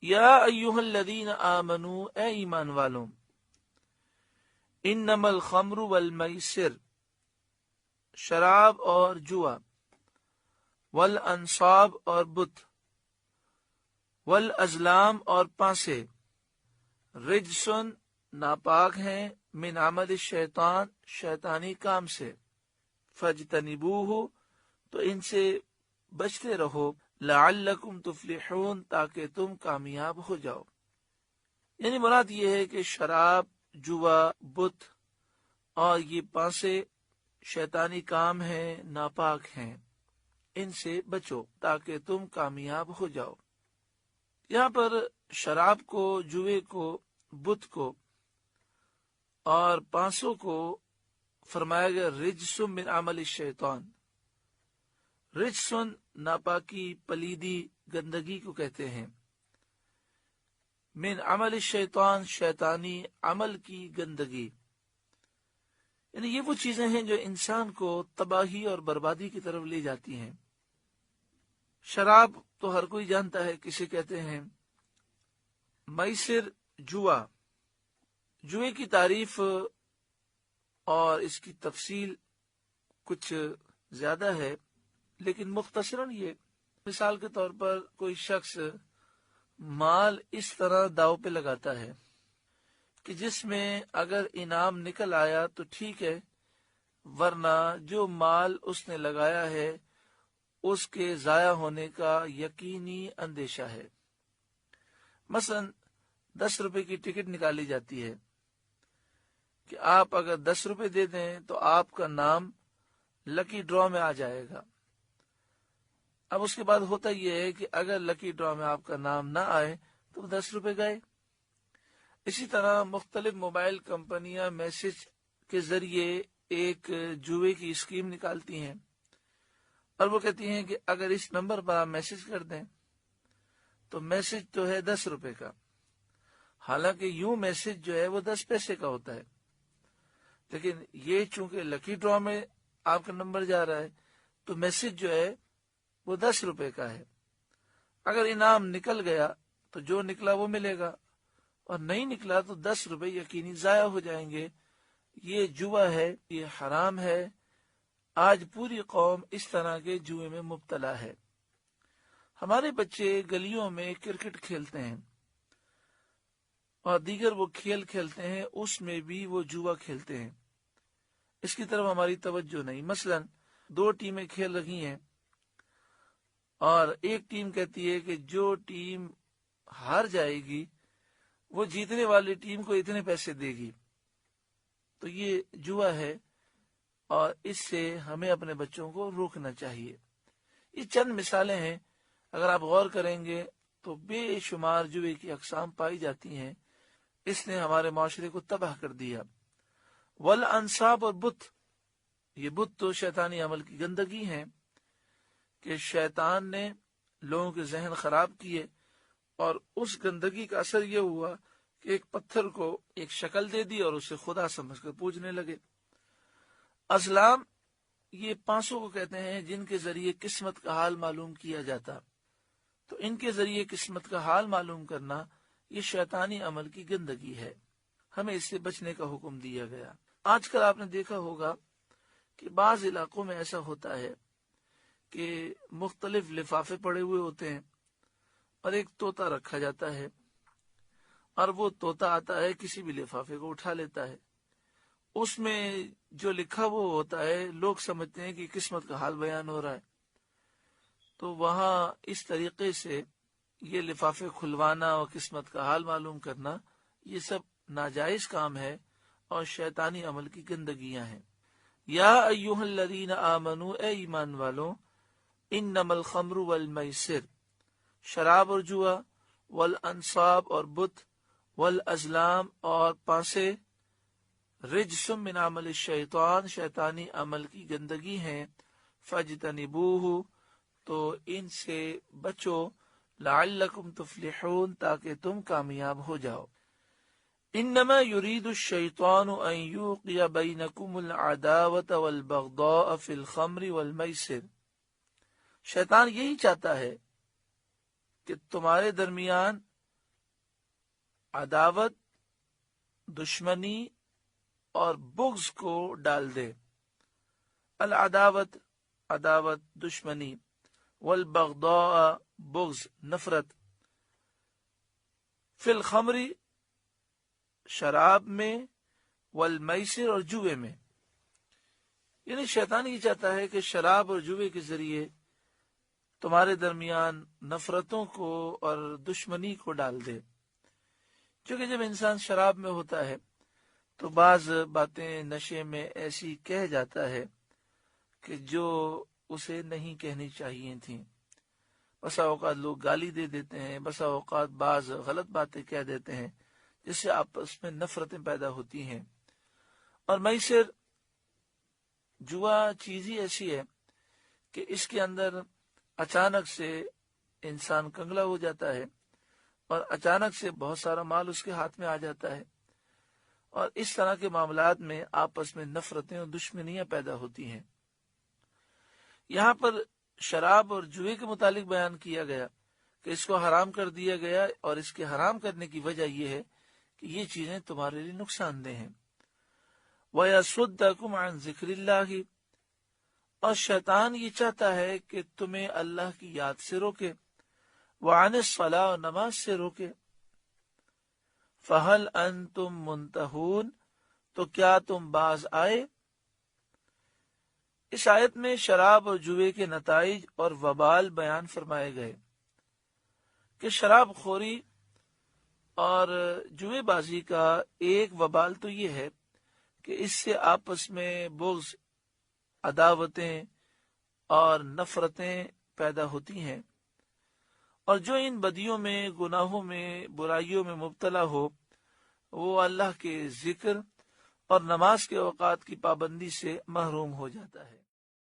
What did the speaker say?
یا ایھا الذین آمنو، اے ایمان والوں، انما الخمر والمیسر، شراب اور جوا، والانصاب اور بت، والازلام اور پانسے، رجسن ناپاک ہیں، من عمل الشیطان شیطانی کام سے، فاجتنبوہ تو ان سے بچتے رہو، لعلکم تفلحون تاکہ تم کامیاب ہو جاؤ۔ یعنی مراد یہ ہے کہ شراب، جوا، بت اور یہ پانسے شیطانی کام ہیں، ناپاک ہیں، ان سے بچو تاکہ تم کامیاب ہو جاؤ۔ یہاں پر شراب کو، جوے کو، بت کو اور پانسوں کو فرمایا گیا رجسم من عمل الشیطان۔ رجسن ناپاکی، پلیدی، گندگی کو کہتے ہیں، من عمل الشیطان شیطانی عمل کی گندگی، یعنی یہ وہ چیزیں ہیں جو انسان کو تباہی اور بربادی کی طرف لے جاتی ہیں۔ شراب تو ہر کوئی جانتا ہے کسے کہتے ہیں۔ میسر، جوا، جوئے کی تعریف اور اس کی تفصیل کچھ زیادہ ہے، لیکن مختصراً یہ مثال کے طور پر کوئی شخص مال اس طرح داؤ پہ لگاتا ہے کہ جس میں اگر انعام نکل آیا تو ٹھیک ہے، ورنہ جو مال اس نے لگایا ہے اس کے ضائع ہونے کا یقینی اندیشہ ہے۔ مثلا 10 روپے کی ٹکٹ نکالی جاتی ہے کہ آپ اگر 10 روپے دے دیں تو آپ کا نام لکی ڈرا میں آ جائے گا۔ اب اس کے بعد ہوتا یہ ہے کہ اگر لکی ڈرا میں آپ کا نام نہ آئے تو 10 روپے گئے۔ اسی طرح مختلف موبائل کمپنیاں میسج کے ذریعے ایک جوئے کی اسکیم نکالتی ہیں اور وہ کہتی ہیں کہ اگر اس نمبر پر آپ میسج کر دیں تو میسج تو ہے 10 روپے کا، حالانکہ یوں میسج جو ہے وہ 10 پیسے کا ہوتا ہے، لیکن یہ چونکہ لکی ڈرا میں آپ کا نمبر جا رہا ہے تو میسج جو ہے وہ 10 روپے کا ہے۔ اگر انعام نکل گیا تو جو نکلا وہ ملے گا، اور نہیں نکلا تو 10 روپے یقینی ضائع ہو جائیں گے۔ یہ جوا ہے، یہ حرام ہے۔ آج پوری قوم اس طرح کے جوئے میں مبتلا ہے۔ ہمارے بچے گلیوں میں کرکٹ کھیلتے ہیں اور دیگر وہ کھیل کھیلتے ہیں، اس میں بھی وہ جوا کھیلتے ہیں، اس کی طرف ہماری توجہ نہیں۔ مثلا 2 ٹیمیں کھیل رہی ہیں اور ایک ٹیم کہتی ہے کہ جو ٹیم ہار جائے گی وہ جیتنے والی ٹیم کو اتنے پیسے دے گی، تو یہ جوا ہے اور اس سے ہمیں اپنے بچوں کو روکنا چاہیے۔ یہ چند مثالیں ہیں، اگر آپ غور کریں گے تو بے شمار جوئے کی اقسام پائی جاتی ہیں۔ اس نے ہمارے معاشرے کو تباہ کر دیا۔ والانصاب اور بت، یہ بت تو شیطانی عمل کی گندگی ہیں کہ شیطان نے لوگوں کے ذہن خراب کیے، اور اس گندگی کا اثر یہ ہوا کہ ایک پتھر کو ایک شکل دے دی اور اسے خدا سمجھ کر پوجنے لگے۔ ازلام، یہ پانسوں کو کہتے ہیں جن کے ذریعے قسمت کا حال معلوم کیا جاتا، تو ان کے ذریعے قسمت کا حال معلوم کرنا یہ شیطانی عمل کی گندگی ہے، ہمیں اس سے بچنے کا حکم دیا گیا۔ آج کل آپ نے دیکھا ہوگا کہ بعض علاقوں میں ایسا ہوتا ہے کہ مختلف لفافے پڑے ہوئے ہوتے ہیں اور ایک طوطا رکھا جاتا ہے، اور وہ طوطا آتا ہے کسی بھی لفافے کو اٹھا لیتا ہے، اس میں جو لکھا وہ ہوتا ہے، لوگ سمجھتے ہیں کہ قسمت کا حال بیان ہو رہا ہے، تو وہاں اس طریقے سے یہ لفافے کھلوانا اور قسمت کا حال معلوم کرنا یہ سب ناجائز کام ہے اور شیطانی عمل کی گندگیاں ہیں۔ یا ایھا الذین آمنو، اے ایمان والوں، انما الخمر والمیسر، شراب اور جوا، والانصاب اور بت، والازلام اور پانسے، رجس من عمل الشیطان شیطانی عمل کی گندگی ہیں، فاجتنبوہ تو ان سے بچو، لعلکم تفلحون تاکہ تم کامیاب ہو جاؤ۔ انما يريد الشیطان ان یوقع بینکم العداوۃ والبغضاء فی الخمر والمیسر، شیطان یہی چاہتا ہے کہ تمہارے درمیان عداوت، دشمنی اور بغض کو ڈال دے۔ العداوت، عداوت، دشمنی، والبغضاء، بغض، نفرت، فی الخمر، شراب میں، والمیسر، اور جوے میں۔ یعنی شیطان یہ چاہتا ہے کہ شراب اور جوے کے ذریعے تمہارے درمیان نفرتوں کو اور دشمنی کو ڈال دے، کیونکہ جب انسان شراب میں ہوتا ہے تو بعض باتیں نشے میں ایسی کہہ جاتا ہے کہ جو اسے نہیں کہنی چاہیے تھیں۔ بسا اوقات لوگ گالی دے دیتے ہیں، بسا اوقات بعض غلط باتیں کہہ دیتے ہیں جس سے آپس میں نفرتیں پیدا ہوتی ہیں۔ اور میسر، جوا چیز ہی ایسی ہے کہ اس کے اندر اچانک سے انسان کنگلا ہو جاتا ہے اور اچانک سے بہت سارا مال اس کے ہاتھ میں آ جاتا ہے، اور اس طرح کے معاملات میں آپس میں نفرتیں اور دشمنیاں پیدا ہوتی ہیں۔ یہاں پر شراب اور جوئے کے متعلق بیان کیا گیا کہ اس کو حرام کر دیا گیا، اور اس کے حرام کرنے کی وجہ یہ ہے کہ یہ چیزیں تمہارے لیے نقصان دہ ہیں۔ وَيَصُدَّكُمْ عَنْ ذِكْرِ اللَّهِ، اور شیطان یہ چاہتا ہے کہ تمہیں اللہ کی یاد سے روکے، وَعَنِ الصَّلَاةِ، اور نماز سے روکے۔ فَهَلْ أَنْتُمْ مُنْتَهُونَ، تو کیا تم باز آئے؟ اس آیت میں شراب اور جوے کے نتائج اور وبال بیان فرمائے گئے کہ شراب خوری اور جوے بازی کا ایک وبال تو یہ ہے کہ اس سے آپس میں بغض، عداوتیں اور نفرتیں پیدا ہوتی ہیں، اور جو ان بدیوں میں، گناہوں میں، برائیوں میں مبتلا ہو وہ اللہ کے ذکر اور نماز کے اوقات کی پابندی سے محروم ہو جاتا ہے۔